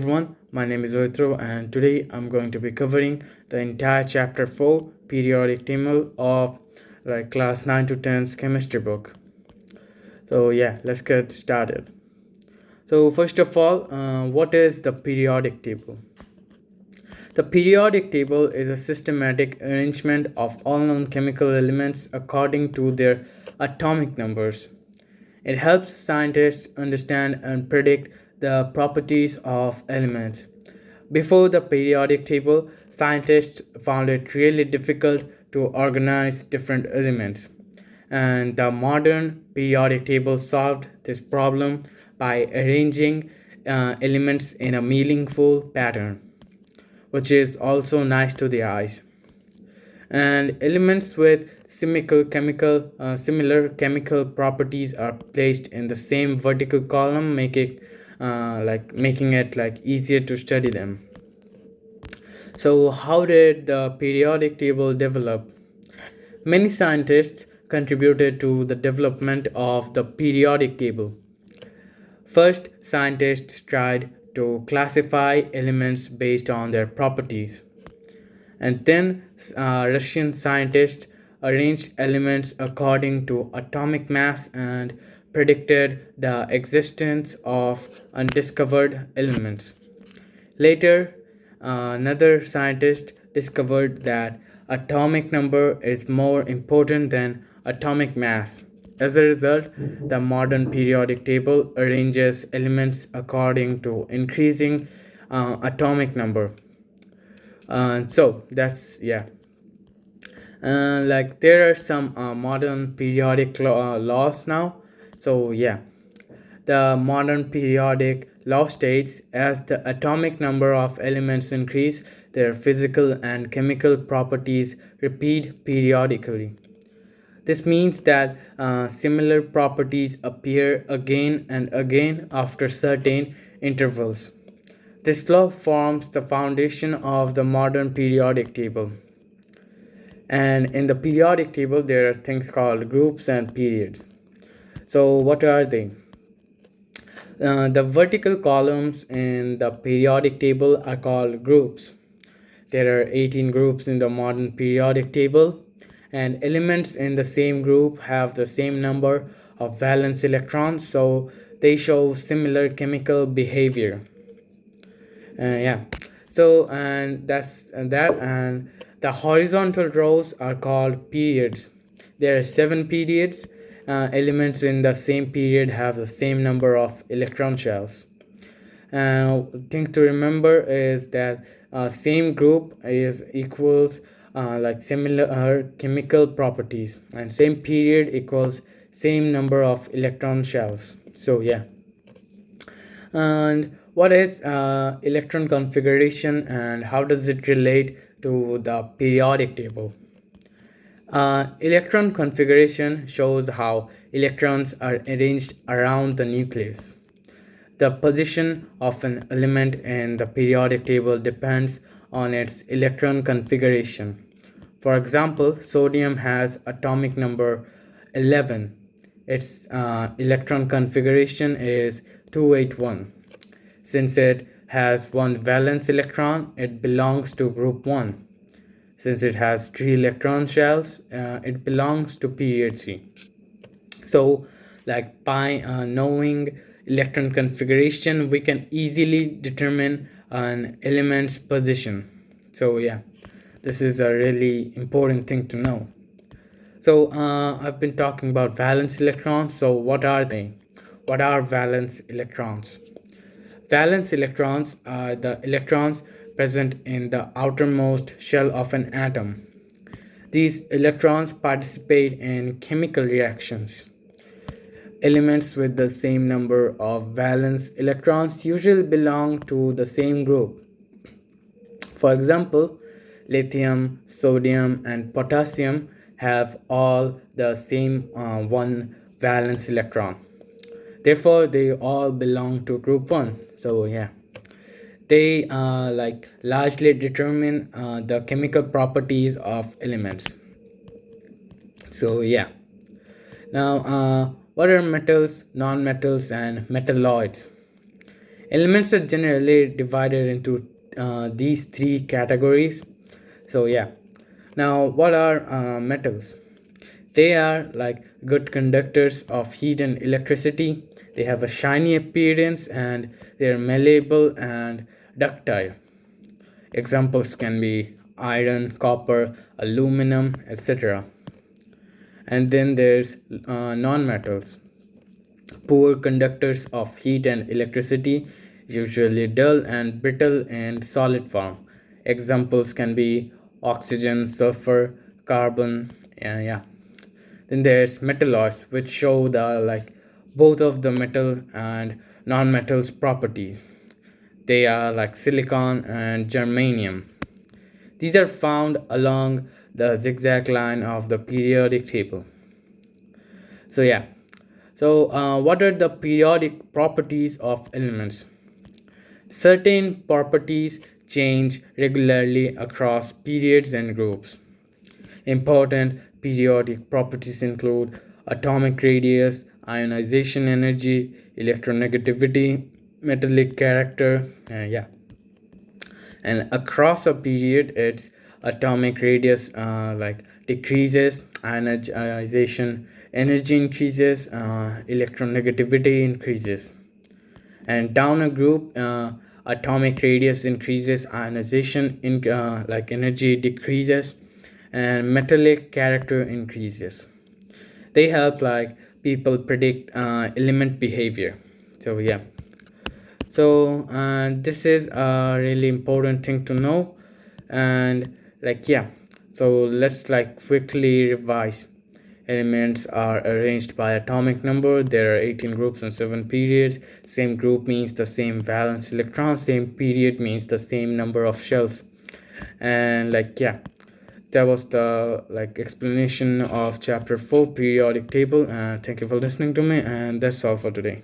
everyone, my name is Oitro and today I'm going to be covering the entire chapter 4 periodic table of class 9 to 10's chemistry book. So yeah, let's get started. So first of all, what is the periodic table? The periodic table is a systematic arrangement of all known chemical elements according to their atomic numbers. It helps scientists understand and predict the properties of elements. Before the periodic table, scientists found it really difficult to organize different elements. And the modern periodic table solved this problem by arranging elements in a meaningful pattern, which is also nice to the eyes. And elements with similar chemical properties are placed in the same vertical column, making it easier to study them. So how did the periodic table develop? Many scientists contributed to the development of the periodic table. First, scientists tried to classify elements based on their properties. And then Russian scientists arranged elements according to atomic mass and predicted the existence of undiscovered elements. Later, another scientist discovered that atomic number is more important than atomic mass. As a result, the modern periodic table arranges elements according to increasing atomic number. So that's yeah. There are some modern periodic laws now. So yeah, the modern periodic law states as the atomic number of elements increase, their physical and chemical properties repeat periodically. This means that similar properties appear again and again after certain intervals. This law forms the foundation of the modern periodic table. And in the periodic table, there are things called groups and periods. So, what are they? The vertical columns in the periodic table are called groups. There are 18 groups in the modern periodic table, and elements in the same group have the same number of valence electrons, so they show similar chemical behavior. Yeah, so and that's and that and the horizontal rows are called periods. There are 7 periods. Elements in the same period have the same number of electron shells. Thing to remember is that same group is equals similar chemical properties, and same period equals same number of electron shells. So yeah. And what is electron configuration and how does it relate to the periodic table? Electron configuration shows how electrons are arranged around the nucleus. The position of an element in the periodic table depends on its electron configuration. For example, sodium has atomic number 11. Its electron configuration is 281. Since it has one valence electron, it belongs to group 1. Since it has 3 electron shells, it belongs to period 3. So by knowing electron configuration, we can easily determine an element's position. So yeah, this is a really important thing to know. So I've been talking about valence electrons. So what are they? What are valence electrons? Valence electrons are the electrons present in the outermost shell of an atom. These electrons participate in chemical reactions. Elements with the same number of valence electrons usually belong to the same group. For example, lithium, sodium, and potassium have all the same one valence electron. Therefore, they all belong to group 1. So yeah, they largely determine the chemical properties of elements. So yeah, now what are metals, non-metals, and metalloids? Elements are generally divided into these three categories. So yeah, now what are metals? They are like good conductors of heat and electricity. They have a shiny appearance and they are malleable and ductile. Examples can be iron, copper, aluminum, etc. And then there's non-metals, poor conductors of heat and electricity, usually dull and brittle in solid form. Examples can be oxygen, sulfur, carbon, yeah. Then there's metalloids, which show the like both of the metal and non-metals properties. They are like silicon and germanium. These are found along the zigzag line of the periodic table. So yeah. So what are the periodic properties of elements? Certain properties change regularly across periods and groups. Important periodic properties include atomic radius, ionization energy, electronegativity, metallic character, yeah. And across a period, its atomic radius like decreases, ionization energy increases, electronegativity increases. And down a group, atomic radius increases, ionization in like energy decreases, and metallic character increases. They help like people predict element behavior. So yeah, so this is a really important thing to know. And like yeah, so let's like quickly revise. Elements are arranged by atomic number. There are 18 groups and 7 periods. Same group means the same valence electron, same period means the same number of shells. And like yeah, that was the like explanation of chapter 4, periodic table. And thank you for listening to me, and that's all for today.